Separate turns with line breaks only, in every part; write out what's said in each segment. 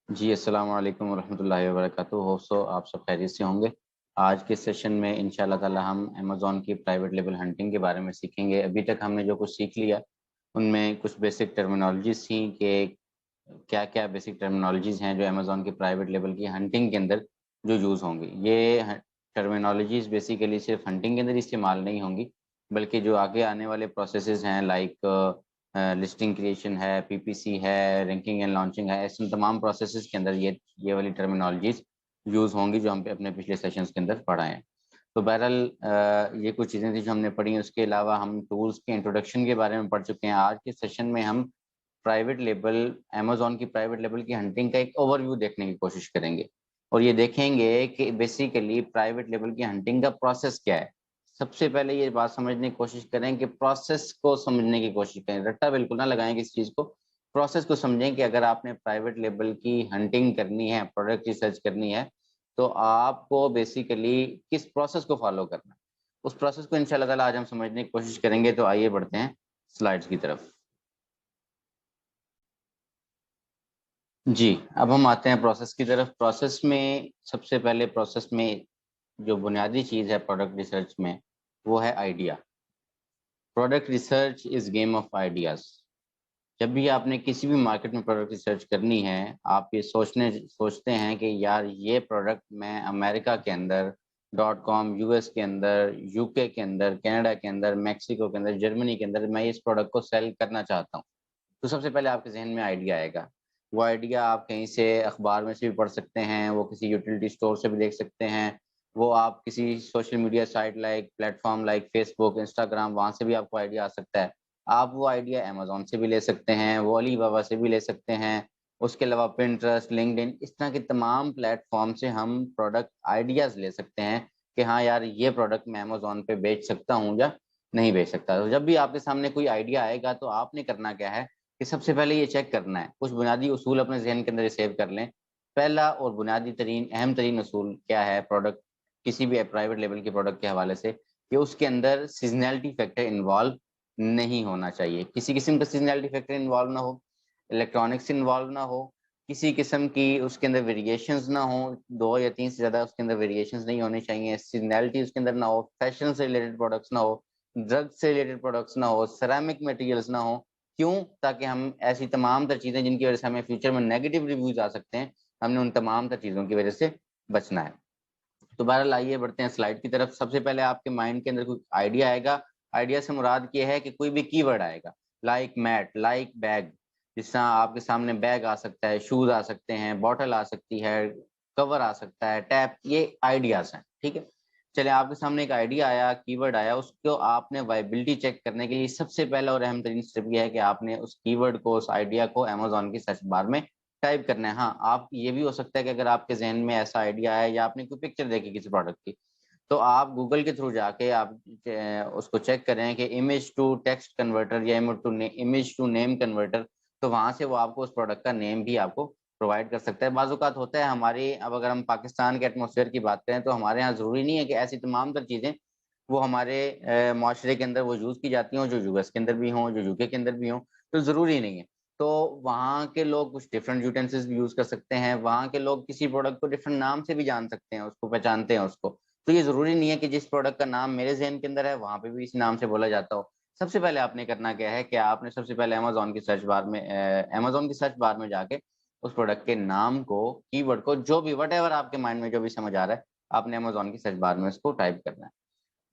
जी, अस्सलाम वालेकुम वरहमतुल्लाहि वबरकातुहू। होप सो आप सब खैरियत से होंगे। आज के सेशन में इंशाअल्लाह ताला हम अमेज़न की प्राइवेट लेबल हंटिंग के बारे में सीखेंगे। अभी तक हमने जो कुछ सीख लिया, उनमें कुछ बेसिक टर्मिनोलॉजीज़ थी कि क्या-क्या बेसिक टर्मिनोलॉजीज़ हैं जो अमेज़न की प्राइवेट लेबल की हंटिंग के अंदर जो यूज़ होंगी। ये ह टर्मिनोलॉजीज़ बेसिकली सिर्फ़ हंटिंग के अंदर ही इस्तेमाल नहीं होंगी, बल्कि जो आगे आने वाले प्रोसेसेज़ हैं लाइक लिस्टिंग क्रिएशन है, पीपीसी है, रैंकिंग एंड लॉन्चिंग है, ऐसे तमाम प्रोसेसेस के अंदर ये वाली टर्मिनोलॉजीज़ यूज़ होंगी जो हम अपने पिछले सेशंस के अंदर पढ़ाए हैं। तो बहरहाल ये कुछ चीज़ें थी जो हमने पढ़ी हैं, उसके अलावा हम टूल्स के इंट्रोडक्शन के बारे में पढ़ चुके हैं। आज के सेशन में हम प्राइवेट लेबल अमेज़न की प्राइवेट लेबल की हंटिंग का एक ओवरव्यू देखने की कोशिश करेंगे और ये देखेंगे कि बेसिकली प्राइवेट लेबल की हंटिंग का प्रोसेस क्या है। सबसे पहले ये बात समझने की कोशिश करें कि प्रोसेस को समझने की कोशिश करें, रट्टा बिल्कुल ना लगाएँ किसी चीज़ को। प्रोसेस को समझें कि अगर आपने प्राइवेट लेबल की हंटिंग करनी है, प्रोडक्ट रिसर्च करनी है, तो आपको बेसिकली किस प्रोसेस को फ़ॉलो करना है। उस प्रोसेस को इंशाअल्लाह ताला आज हम समझने की कोशिश करेंगे, तो आइए बढ़ते हैं स्लाइड्स की तरफ। जी, अब हम आते हैं प्रोसेस की तरफ। प्रोसेस में सबसे पहले प्रोसेस में जो बुनियादी चीज़ है प्रोडक्ट रिसर्च में, वो है idea. Product research is game of ideas. जब भी आपने किसी भी मार्केट में प्रोडक्ट रिसर्च करनी है, आप ये सोचते हैं कि यार ये प्रोडक्ट मैं अमेरिका के अंदर डॉट कॉम, यूएस के अंदर, यूके के अंदर, कनाडा के अंदर, मेक्सिको के अंदर, जर्मनी के अंदर मैं इस प्रोडक्ट को सेल करना चाहता हूँ। तो सबसे पहले आपके ज़हन में आइडिया आएगा। वो आइडिया आप कहीं से अखबार में से भी पढ़ सकते हैं, वो किसी यूटिलिटी स्टोर से भी देख सकते हैं, वो आप किसी social media site like platform like Facebook, Instagram वहाँ से भी आपको आइडिया आ सकता है। आप वो आइडिया अमेज़न से भी ले सकते हैं, वो अलीबाबा से भी ले सकते हैं। उसके अलावा पिंटरेस्ट, लिंक्डइन इस तरह के तमाम प्लेटफ़ॉर्म से हम प्रोडक्ट आइडियाज़ ले सकते हैं कि हाँ यार, ये प्रोडक्ट मैं अमेज़न पे बेच सकता हूँ या नहीं बेच सकता। तो जब भी आपके सामने कोई आइडिया आएगा तो आपने करना क्या है कि सबसे पहले ये चेक करना है, कुछ बुनियादी उसूल अपने ज़हन के अंदर सेव कर लें। पहला और बुनियादी तरीन, अहम तरीन उसूल क्या है प्रोडक्ट किसी भी प्राइवेट लेवल के प्रोडक्ट के हवाले से कि उसके अंदर सीज़नैलिटी फैक्टर इन्वॉल्व नहीं होना चाहिए। किसी किस्म का सीज़नैलिटी फैक्टर इन्वॉल्व ना हो, इलेक्ट्रॉनिक्स इन्वॉल्व ना हो, किसी किस्म की उसके अंदर वेरिएशंस ना हो, 2 या 3 से ज़्यादा उसके अंदर वेरिएशंस नहीं होने चाहिए, सीज़नैलिटी उसके अंदर ना हो, फैशन से रिलेटेड प्रोडक्ट्स ना हो, ड्रग्स से रिलेटेड प्रोडक्ट्स ना हो, सेरामिक मटेरियल्स ना हो। क्यों? ताकि हम ऐसी तमाम तर चीज़ें जिनकी वज़ह से हमें फ्यूचर में नेगेटिव रिव्यूज़ आ सकते हैं, हमने उन तमाम तर चीज़ों की वज़ह से बचना है। तो बहरहाल आइए बढ़ते हैं स्लाइड की तरफ। सबसे पहले आपके माइंड के अंदर कोई आइडिया आएगा। आइडिया से मुराद ये है कि कोई भी कीवर्ड आएगा, लाइक मैट, लाइक बैग। जिस तरह आपके सामने बैग आ सकता है, शूज़ आ सकते हैं, बॉटल आ सकती है, कवर आ सकता है, टैप, ये आइडियाज़ हैं, ठीक है? चलिए आपके सामने एक आइडिया आया, कीवर्ड आया, उसको आपने वायबिलिटी चेक करने के लिए सबसे पहला और अहम तरीन स्टेप ये है कि आपने उस कीवर्ड को, उस आइडिया को अमेज़न की सर्च बार में टाइप करना है। हाँ, आप ये भी हो सकता है कि अगर आपके ज़हन में ऐसा आइडिया है या आपने कोई पिक्चर देखी किसी प्रोडक्ट की, तो आप गूगल के थ्रू जाके आप उसको चेक करें कि इमेज टू टेक्स्ट कन्वर्टर या इमेज टू नेम कन्वर्टर, तो वहाँ से वो आपको उस प्रोडक्ट का नेम भी आपको प्रोवाइड कर सकता है। बाज़-औक़ात होता है हमारी, अब अगर हम पाकिस्तान के एटमॉस्फेयर की बात करें, तो हमारे यहाँ ज़रूरी नहीं है कि ऐसी तमाम तर चीज़ें वो हमारे मुआशरे के अंदर वो यूज़ की जाती हों, जो यूएस के अंदर भी हों, जो यूके के अंदर भी हों, तो ज़रूरी नहीं है। तो वहाँ के लोग कुछ डिफरेंट यूटेंसिल्स भी यूज़ कर सकते हैं, वहाँ के लोग किसी प्रोडक्ट को डिफरेंट नाम से भी जान सकते हैं, उसको पहचानते हैं उसको। तो ये ज़रूरी नहीं है कि जिस प्रोडक्ट का नाम मेरे ज़हन के अंदर है, वहाँ पे भी इसी नाम से बोला जाता हो। सबसे पहले आपने करना क्या है कि आपने सबसे पहले अमेज़न की सर्च बार में जाके उस प्रोडक्ट के नाम को, कीवर्ड को, जो भी व्हाटएवर आपके माइंड में जो भी समझ आ रहा है, आपने अमेज़न की सर्च बार में उसको टाइप करना है।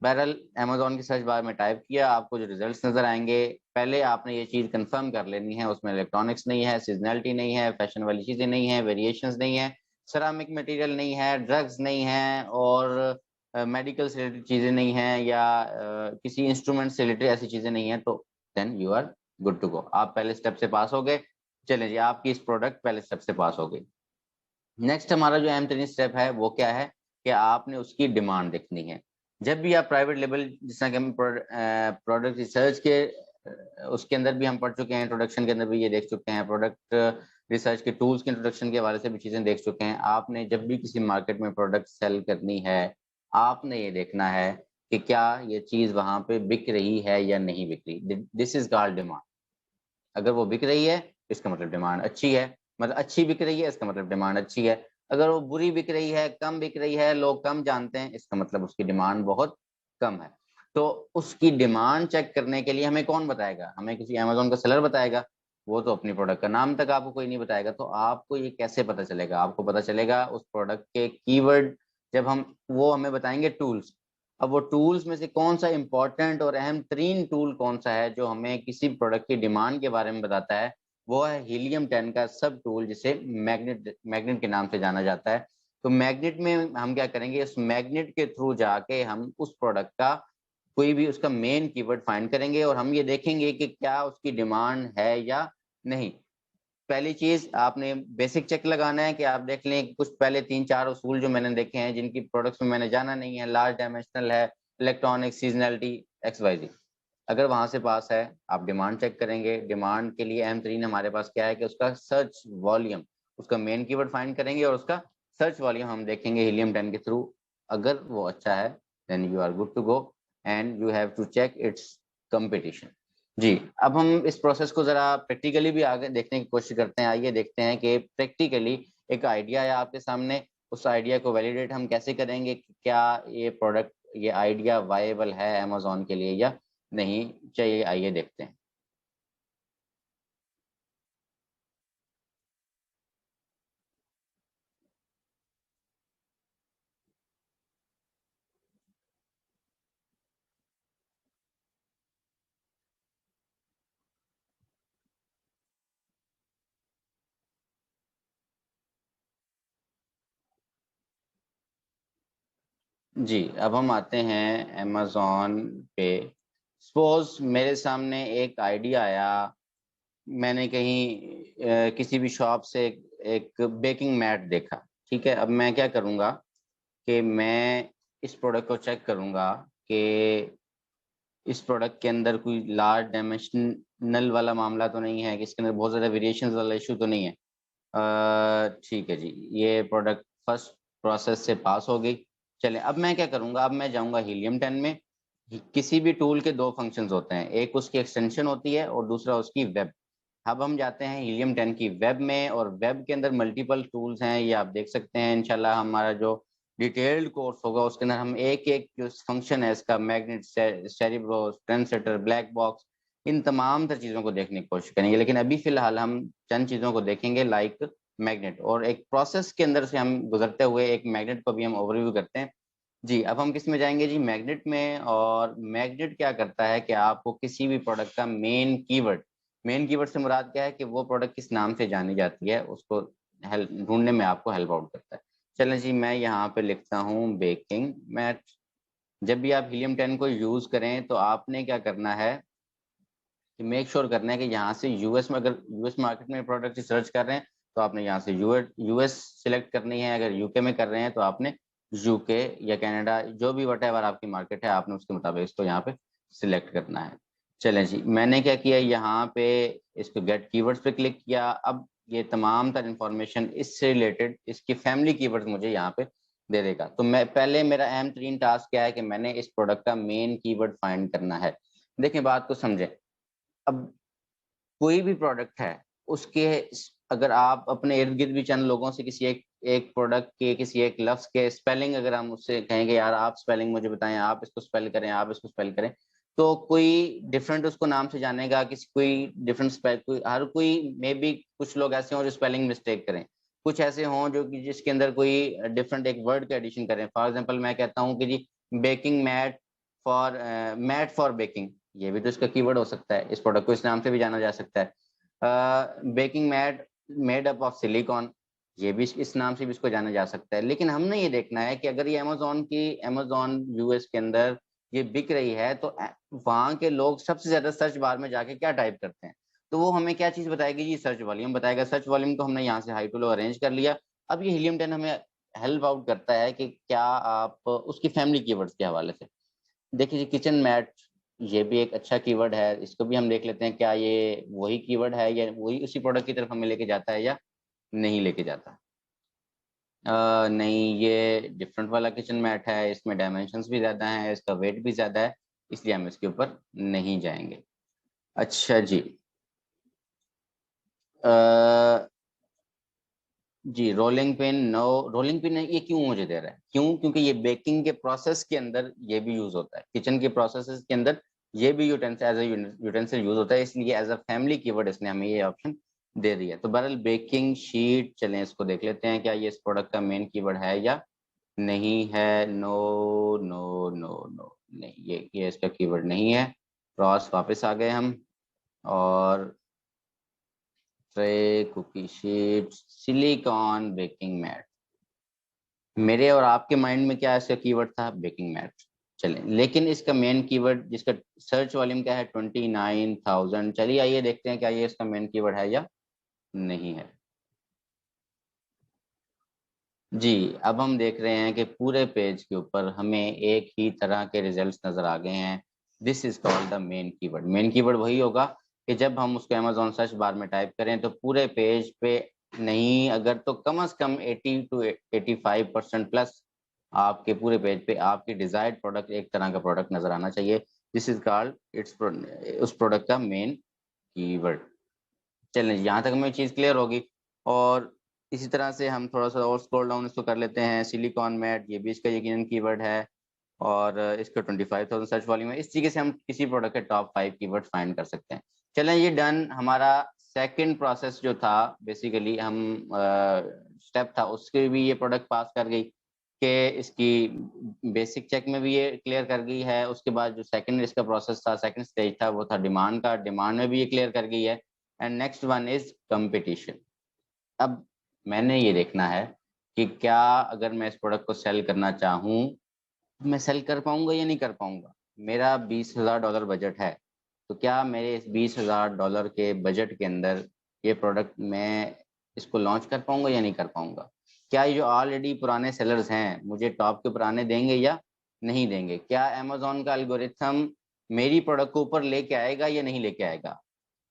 बहरहाल अमेज़न की सर्च बार में टाइप किया, आपको जो रिज़ल्ट्स नज़र आएँगे, पहले आपने ये चीज़ कन्फर्म कर लेनी है, उसमें इलेक्ट्रॉनिक्स नहीं है, सीज़नैलिटी नहीं है, फैशन वाली चीज़ें नहीं हैं, वेरिएशंस नहीं है, सेरामिक मटेरियल नहीं है, ड्रग्स नहीं हैं और मेडिकल से रिलेटेड चीज़ें नहीं हैं या किसी इंस्ट्रूमेंट से रिलेटेड ऐसी चीज़ें नहीं हैं, तो then you are good to go. आप पहले स्टेप से पास हो गए। चलें जी, आपकी इस प्रोडक्ट पहले स्टेप से पास हो गई। नेक्स्ट हमारा जो अहम तरीन स्टेप है वो क्या है कि आपने उसकी डिमांड देखनी है। जब भी आप प्राइवेट लेबल, जिस तरह के हम प्रोडक्ट रिसर्च के उसके अंदर भी हम पढ़ चुके हैं, इंट्रोडक्शन के अंदर भी ये देख चुके हैं, प्रोडक्ट रिसर्च के टूल्स के इंट्रोडक्शन के हवाले से भी चीज़ें देख चुके हैं। आपने जब भी किसी मार्केट में प्रोडक्ट सेल करनी है, आपने ये देखना है कि क्या ये चीज़ वहाँ पे बिक रही है या नहीं बिक रही। This is called demand. अगर वो बिक रही है, इसका मतलब डिमांड अच्छी है। मतलब अच्छी बिक रही है इसका मतलब डिमांड अच्छी है, अगर वो बुरी बिक रही है, कम बिक रही है, लोग कम जानते हैं, इसका मतलब उसकी डिमांड बहुत कम है। तो उसकी डिमांड चेक करने के लिए हमें कौन बताएगा? हमें किसी अमेज़न का सेलर बताएगा, वो तो अपनी प्रोडक्ट का नाम तक आपको कोई नहीं बताएगा। तो आपको ये कैसे पता चलेगा? आपको पता चलेगा उस प्रोडक्ट के कीवर्ड, जब हम वो हमें बताएंगे टूल्स। अब वो टूल्स में से कौन सा इंपॉर्टेंट और अहम तरीन टूल कौन सा है जो हमें किसी प्रोडक्ट की डिमांड के बारे में बताता है, वो है हीलियम 10 का सब टूल, जिसे मैग्नेट मैग्नेट के नाम से जाना जाता है। तो मैग्नेट में हम क्या करेंगे, उस मैग्नेट के थ्रू जाके हम उस प्रोडक्ट का कोई भी उसका मेन कीवर्ड फाइंड करेंगे और हम ये देखेंगे कि क्या उसकी डिमांड है या नहीं। पहली चीज आपने बेसिक चेक लगाना है कि आप देख लें कुछ पहले 3-4 उसूल जो मैंने देखे हैं, जिनकी प्रोडक्ट्स में मैंने जाना नहीं है, लार्ज डायमेंशनल है, इलेक्ट्रॉनिक, सीजनलिटी, XYZ। अगर वहां से पास है, आप डिमांड चेक करेंगे। डिमांड के लिए अहम तरीन हमारे पास क्या है कि उसका सर्च वॉल्यूम, उसका मेन कीवर्ड फाइंड करेंगे और उसका सर्च वॉल्यूम हम देखेंगे हीलियम 10 के थ्रू। अगर वो अच्छा है then you are good to go and you have to check its competition. जी, अब हम इस प्रोसेस को जरा प्रैक्टिकली भी आगे देखने की कोशिश करते हैं। आइए देखते हैं कि प्रैक्टिकली एक आइडिया है आपके सामने, उस आइडिया को वैलिडेट हम कैसे करेंगे कि क्या ये प्रोडक्ट, ये आइडिया वायबल है अमेज़न के लिए या नहीं। चलिए आइए देखते हैं। जी, अब हम आते हैं अमेज़न पे। सपोज़ मेरे सामने एक आइडिया आया, मैंने कहीं किसी भी शॉप से एक बेकिंग मैट देखा, ठीक है? अब मैं क्या करूँगा कि मैं इस प्रोडक्ट को चेक करूँगा कि इस प्रोडक्ट के अंदर कोई लार्ज डायमेंशनल वाला मामला तो नहीं है, कि इसके अंदर बहुत ज़्यादा वेरिएशंस वाला इश्यू तो नहीं है। ठीक है जी, ये प्रोडक्ट फर्स्ट प्रोसेस से पास हो गई। चलें, अब मैं क्या करूँगा, अब मैं जाऊँगा हीलियम 10 में। किसी भी टूल के 2 फंक्शंस होते हैं, एक उसकी एक्सटेंशन होती है और दूसरा उसकी वेब। अब हम जाते हैं हीलियम 10 की वेब में, और वेब के अंदर मल्टीपल टूल्स हैं, ये आप देख सकते हैं। इंशाल्लाह हमारा जो डिटेल्ड कोर्स होगा उसके अंदर हम एक-एक जो फंक्शन है इसका, magnet, cerebro, trendsetter, black box, इन तमाम तर चीज़ों को देखने की कोशिश करेंगे। लेकिन अभी फ़िलहाल हम चंद चीज़ों को देखेंगे, लाइक मैग्नेट, और एक प्रोसेस के अंदर से हम गुज़रते हुए एक मैग्नेट को भी हम ओवरव्यू करते हैं। जी, अब हम किस में जाएँगे जी? मैग्नेट में। और मैग्नेट क्या करता है कि आपको किसी भी प्रोडक्ट का मेन कीवर्ड से मुराद क्या है कि वो प्रोडक्ट किस नाम से जानी जाती है, उसको हेल्प ढूँढने में आपको हेल्प आउट करता है। चलें जी, मैं यहाँ पे लिखता हूँ बेकिंग मैट। जब भी आप हीलियम 10 को यूज़ करें तो आपने क्या करना है कि मेक श्योर करना है कि यहाँ से यूएस में, अगर यूएस मार्केट में प्रोडक्ट सर्च कर रहे हैं तो आपने यहाँ से यूएस सिलेक्ट करनी है। अगर यूके में कर रहे हैं तो आपने यूके या कनाडा, जो भी व्हाटएवर आपकी मार्केट है, आपने उसके मुताबिक इसको यहाँ पे सिलेक्ट करना है। चलें जी, मैंने क्या किया, यहाँ पे इसको गेट कीवर्ड्स पे क्लिक किया। अब ये तमाम तर इन्फॉर्मेशन इससे रिलेटेड, इसकी फैमिली कीवर्ड्स मुझे यहाँ पे दे देगा। तो मैं पहले, मेरा अहम तरीन टास्क क्या है कि मैंने इस प्रोडक्ट का मेन कीवर्ड फाइंड करना है। देखें, बात को समझें। अब कोई भी प्रोडक्ट है, उसके अगर आप अपने इर्द-गिर्द भी चंद लोगों से किसी एक एक प्रोडक्ट के किसी एक लफ्ज़ के स्पेलिंग अगर हम उससे कहें कि यार आप स्पेलिंग मुझे बताएँ, आप इसको स्पेल करें, आप इसको स्पेल करें, तो कोई डिफरेंट उसको नाम से जानेगा, किसी कोई डिफरेंट स्पेल, कोई हर कोई मे बी कुछ लोग ऐसे हों जो स्पेलिंग मिस्टेक करें। कुछ ऐसे हों जो कि जिसके अंदर कोई डिफरेंट एक वर्ड का एडिशन करें। फॉर एग्ज़ाम्पल मैं कहता हूँ कि जी बेकिंग मैट फॉर बेकिंग, ये भी तो इसका कीवर्ड हो सकता है। इस प्रोडक्ट को इस नाम से भी जाना जा सकता है। Baking mat made up of silicon, ये भी इस नाम से भी इसको जाना जा सकता है। लेकिन हमने ये देखना है कि अगर ये अमेज़न यूएस के अंदर ये बिक रही है तो वहाँ के लोग सबसे ज़्यादा सर्च बार में जाके क्या टाइप करते हैं? तो वो हमें क्या चीज़ बताएगी जी? सर्च वॉल्यूम बताएगा। सर्च वॉल्यूम को हमने यहाँ से हाई टू लो अरेंज कर लिया। अब ये हीलियम 10 हमें हेल्प आउट करता है कि क्या आप उसकी फैमिली कीवर्ड्स के हवाले से। देखिए जी, किचन मैट, ये भी एक अच्छा कीवर्ड है। इसको भी हम देख लेते हैं, क्या ये वही कीवर्ड है या वही उसी प्रोडक्ट की तरफ हमें लेके जाता है या नहीं लेके जाता। नहीं, ये डिफरेंट वाला किचन मैट है, इसमें डायमेंशंस भी ज़्यादा हैं, इसका वेट भी ज़्यादा है, इसलिए हम इसके ऊपर नहीं जाएँगे। अच्छा जी। अ जी, rolling pin, no rolling pin ये क्यों मुझे दे रहा है? क्यों? क्योंकि ये बेकिंग के प्रोसेस के अंदर ये भी यूज़ होता है। किचन के प्रोसेसेस के अंदर ये भी utensil as a utensil use होता है, इसलिए एज़ अ फैमिली कीवर्ड इसने हमें ये ऑप्शन दे दिया है। तो बहरहाल बेकिंग शीट, चलें इसको देख लेते हैं, क्या ये इस प्रोडक्ट का मेन कीवर्ड है या नहीं है? नो, नो, नो, नो, नहीं, ये इसका कीवर्ड नहीं है। क्रॉस वापस आ गए हम और tray, cookie sheet, silicon baking mat. मेरे और आपके माइंड में क्या इसका कीवर्ड था? Baking mat. चलें, लेकिन इसका मेन कीवर्ड जिसका सर्च वॉल्यूम क्या है? 29,000। चलिए आइए देखते हैं क्या ये इसका मेन कीवर्ड है या नहीं है। जी, अब हम देख रहे हैं कि पूरे पेज के ऊपर हमें एक ही तरह के रिजल्ट्स नज़र आ गए हैं। This is called the main keyword. Main keyword वही होगा कि जब हम उसको अमेज़न सर्च बार में टाइप करें तो पूरे पेज पे नहीं, अगर तो कम से कम 80 टू 85% प्लस आपके पूरे पेज पे आपकी डिज़ायर्ड प्रोडक्ट एक तरह का प्रोडक्ट नज़र आना चाहिए। दिस इज़ कॉल्ड उस प्रोडक्ट का मेन कीवर्ड। चलें, यहाँ तक हमें चीज़ क्लियर होगी और इसी तरह से हम थोड़ा-सा और स्क्रॉल डाउन इसको कर लेते हैं। सिलिकॉन मैट, ये भी इसका यकीनन कीवर्ड है और इसका 25,000 सर्च वॉल्यूम है। इस तरीके से हम किसी प्रोडक्ट के टॉप 5 कीवर्ड फाइंड कर सकते हैं। चलें, ये डन। हमारा सेकंड प्रोसेस जो था बेसिकली हम स्टेप था उसके भी ये प्रोडक्ट पास कर गई कि इसकी बेसिक चेक में भी ये क्लियर कर गई है। उसके बाद जो सेकंड इसका प्रोसेस था, सेकंड स्टेज था वो था डिमांड का, डिमांड में भी ये क्लियर कर गई है। And next one is competition. अब मैंने ये देखना है कि क्या अगर मैं इस प्रोडक्ट को सेल करना चाहूँ, मैं सेल कर पाऊँगा या नहीं कर पाऊँगा? मेरा $20,000 बजट है, तो क्या मेरे इस $20,000 के बजट के अंदर ये प्रोडक्ट मैं इसको लॉन्च कर पाऊँगा या नहीं कर पाऊँगा? क्या ये जो ऑलरेडी पुराने सेलर्स हैं, मुझे टॉप के पुराने देंगे या नहीं देंगे? क्या अमेज़न का एल्गोरिथम मेरी प्रोडक्ट को ऊपर लेके आएगा या नहीं लेके आएगा?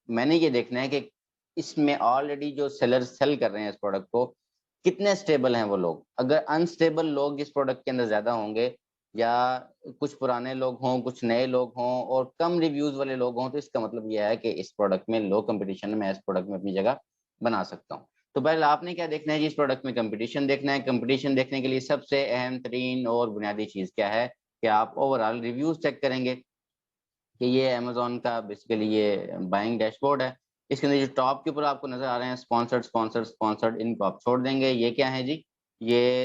मैंने ये देखना है कि इसमें ऑलरेडी जो सेलर्स सेल कर रहे हैं इस प्रोडक्ट को, कितने स्टेबल हैं वो लोग। अगर अनस्टेबल लोग इस प्रोडक्ट के अंदर ज़्यादा होंगे या कुछ पुराने लोग हों, कुछ नए लोग हों और कम रिव्यूज़ वाले लोग हों, तो इसका मतलब ये है कि इस प्रोडक्ट में लो कॉम्पिटिशन है, मैं इस प्रोडक्ट में अपनी जगह बना सकता हूँ। तो पहले आपने क्या देखना है जी, इस प्रोडक्ट में कॉम्पिटिशन देखना है। कॉम्पिटिशन देखने के लिए सबसे अहम तरीन और बुनियादी चीज़ क्या है कि आप ओवरऑल रिव्यूज़ चेक करेंगे। कि ये अमेज़न का बेसिकली ये बाइंग डैशबोर्ड है। इसके अंदर जो टॉप के ऊपर आपको नज़र आ रहे हैं स्पॉन्सर्ड, स्पॉन्सर्ड, स्पॉन्सर्ड, इनको आप छोड़ देंगे। ये क्या है जी? ये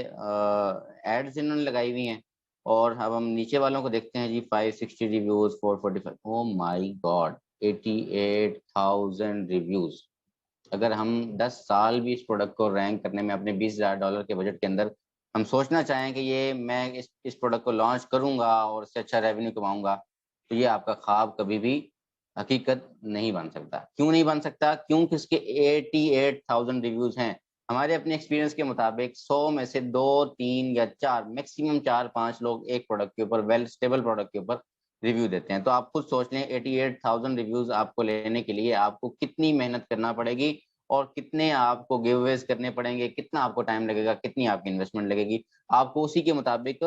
एड्स इन्होंने लगाई हुई हैं और अब हम नीचे वालों को देखते हैं जी 560 reviews, 445 oh my God! 88,000 reviews. अगर हम 10 साल भी इस प्रोडक्ट को रैंक करने में अपने $20,000 के बजट के अंदर हम सोचना चाहें कि ये मैं इस प्रोडक्ट को लॉन्च करूँगा और इससे अच्छा रेवेन्यू कमाऊँगा, तो ये आपका ख्वाब कभी भी हकीकत नहीं बन सकता। क्यों नहीं बन सकता? क्योंकि इसके 88,000 रिव्यूज़ हैं। हमारे अपने एक्सपीरियंस के मुताबिक 100 में से 2, 3 या 4 मैक्सिमम 4-5 लोग एक प्रोडक्ट के ऊपर वेल स्टेबल प्रोडक्ट के ऊपर रिव्यू देते हैं। तो आप खुद सोच लें 88,000 रिव्यूज़ आपको लेने के लिए आपको कितनी मेहनत करना पड़ेगी और कितने आपको गिवअवेज़ करने पड़ेंगे, कितना आपको टाइम लगेगा, कितनी आपकी इन्वेस्टमेंट लगेगी। आपको उसी के मुताबिक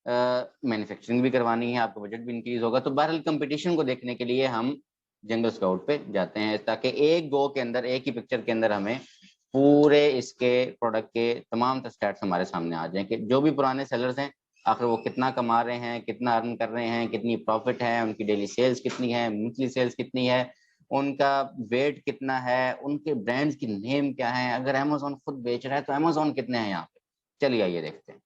मैन्युफैक्चरिंग भी करवानी है, आपका बजट भी इंक्रीज़ होगा। तो बहरहाल कॉम्पिटिशन को देखने के लिए हम जंगल स्काउट पे जाते हैं ताकि एक गो के अंदर, एक ही पिक्चर के अंदर हमें पूरे इसके प्रोडक्ट के तमाम स्टैट्स हमारे सामने आ जाएँ कि जो भी पुराने सेलर्स हैं, आखिर वो कितना कमा रहे हैं, कितना अर्न कर रहे हैं, कितनी प्रॉफ़िट है, उनकी डेली सेल्स कितनी है, मंथली सेल्स कितनी है, उनका वेट कितना है, उनके ब्रांड्स की नेम क्या है, अगर अमेज़न खुद बेच रहा है तो अमेज़न कितने हैं यहाँ पे? चलिए आइए देखते हैं।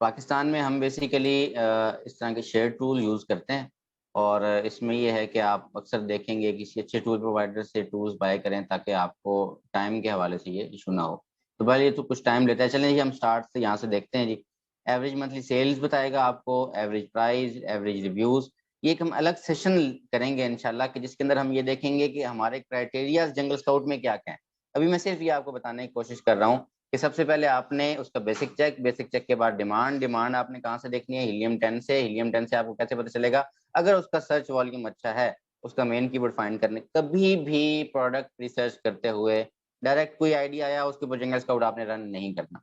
पाकिस्तान में हम बेसिकली इस तरह के शेयर टूल यूज़ करते हैं और इसमें ये है कि आप अक्सर देखेंगे किसी अच्छे टूल प्रोवाइडर से टूल्स बाय करें ताकि आपको टाइम के हवाले से ये इशू ना हो। तो पहले ये तो कुछ टाइम लेता है, चलें जी हम स्टार्ट से यहाँ से देखते हैं जी। एवरेज मंथली सेल्स बताएगा आपको, एवरेज प्राइस, एवरेज रिव्यूज़। ये एक हम अलग सेशन करेंगे इंशाल्लाह कि जिसके अंदर हम ये देखेंगे कि हमारे क्राइटेरियाज़ जंगल स्काउट में क्या-क्या हैं। अभी मैं सिर्फ़ ये आपको बताने की कोशिश कर रहा हूँ कि सबसे पहले आपने उसका बेसिक चेक के बाद डिमांड, डिमांड आपने कहाँ से देखनी है? हीलियम 10 से, हीलियम 10 से आपको कैसे पता चलेगा? अगर उसका सर्च वॉल्यूम अच्छा है, उसका मेन कीवर्ड फाइंड करने कभी भी प्रोडक्ट रिसर्च करते हुए डायरेक्ट कोई आइडिया आया उसके ऊपर जंगल स्काउट आपने रन नहीं करना।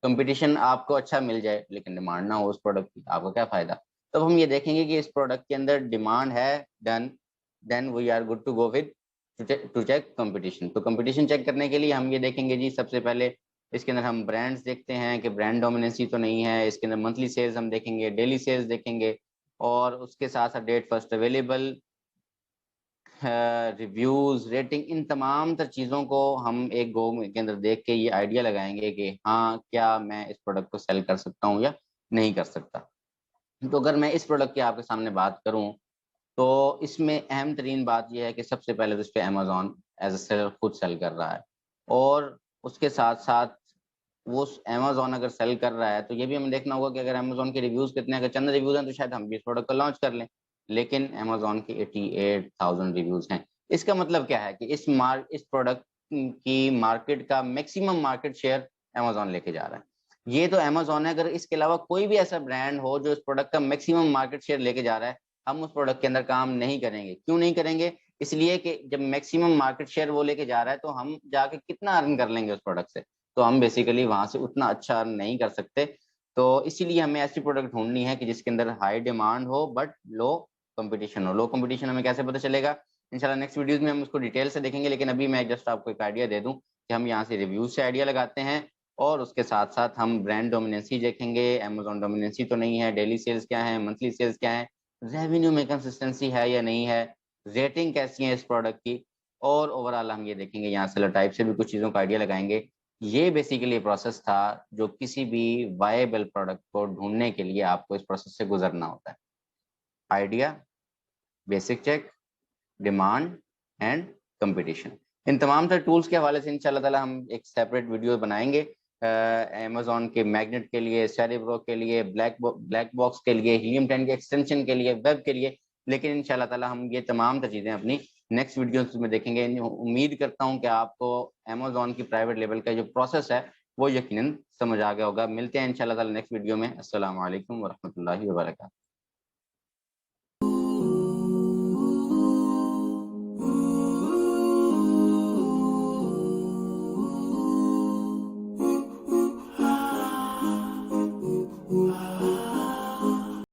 कॉम्पिटिशन आपको अच्छा मिल जाए लेकिन डिमांड ना हो उस प्रोडक्ट की, आपको क्या फ़ायदा? तब हम ये देखेंगे कि इस प्रोडक्ट के अंदर डिमांड है, done, then we are good to go with to check competition. तो कंपटीशन चेक करने के लिए हम ये देखेंगे जी, सबसे पहले इसके अंदर हम ब्रांड्स देखते हैं कि ब्रांड डोमिनेंसी तो नहीं है। इसके अंदर मंथली सेल्स हम देखेंगे, डेली सेल्स देखेंगे, और उसके साथ साथ date first available, reviews, rating, इन तमाम तर चीज़ों को हम एक गो के अंदर देख के ये आइडिया लगाएंगे कि हाँ, क्या मैं इस प्रोडक्ट को सेल कर सकता हूँ या नहीं कर सकता। तो अगर मैं इस प्रोडक्ट की आपके सामने बात करूँ, तो इसमें अहम तरीन बात यह है कि सबसे पहले तो इस पे अमेज़न एज़ अ सेलर खुद सेल कर रहा है, और उसके साथ-साथ वो अमेज़न अगर सेल कर रहा है, तो ये भी हमें देखना होगा कि अगर अमेज़न के रिव्यूज़ कितने, अगर चंद रिव्यूज़ हैं, तो शायद हम भी इस प्रोडक्ट को लॉन्च कर लें। लेकिन अमेज़न के 88,000 रिव्यूज़ हैं। इसका मतलब क्या है कि इस प्रोडक्ट की मार्केट का मैक्सिमम मार्केट शेयर अमेज़न लेके जा रहा है। ये तो अमेज़न है, अगर इसके अलावा कोई भी ऐसा ब्रांड हो जो इस प्रोडक्ट का मैक्सिमम मार्केट शेयर लेके जा रहा है, हम उस प्रोडक्ट के अंदर काम नहीं करेंगे। क्यों नहीं करेंगे? इसलिए कि जब मैक्सिमम मार्केट शेयर वो लेके जा रहा है, तो हम जाके कितना अर्न कर लेंगे उस प्रोडक्ट से? तो हम बेसिकली वहाँ से उतना अच्छा अर्न नहीं कर सकते। तो इसीलिए हमें ऐसी प्रोडक्ट ढूँढनी है कि जिसके अंदर हाई डिमांड हो बट लो कॉम्पिटिशन हो। लो कॉम्पिटिशन हमें कैसे पता चलेगा? इंशाल्लाह नेक्स्ट वीडियोज़ में हम उसको डिटेल से देखेंगे, लेकिन अभी मैं जस्ट आपको एक आइडिया दे दूँ कि हम यहाँ से रिव्यूज़ से आइडिया लगाते हैं, और उसके साथ-साथ हम ब्रांड डोमिनेंसी देखेंगे, अमेज़न डोमिनेंसी तो नहीं है, डेली सेल्स क्या है, मंथली सेल्स क्या है, रेवेन्यू में कंसिस्टेंसी है या नहीं है, रेटिंग कैसी है इस प्रोडक्ट की, और ओवरऑल हम ये देखेंगे, यहाँ सेलर टाइप से भी कुछ चीज़ों का आइडिया लगाएँगे। ये बेसिकली प्रोसेस था जो किसी भी वायबल प्रोडक्ट को ढूँढने के लिए आपको इस प्रोसेस से गुज़रना होता है। Idea, basic check, demand and competition. इन तमाम तरह टूल्स के हवाले से इंशाल्लाह ताला हम एक सेपरेट वीडियो बनाएँगे। अमेज़न के मैग्नेट के लिए, सेरेब्रो के लिए, ब्लैक बॉक्स के लिए, हीलियम 10 के एक्सटेंशन के लिए, वेब के लिए। लेकिन इंशाल्लाह ताला हम ये तमाम तर चीज़ें अपनी नेक्स्ट वीडियोज़ में देखेंगे। उम्मीद करता हूँ कि आपको अमेज़न की प्राइवेट लेवल का जो प्रोसेस है, वो यकीनन समझ आ गया होगा। मिलते हैं इंशाल्लाह ताला नेक्स्ट वीडियो में। अस्सलामु अलैकुम व रहमतुल्लाहि व बरकातहू।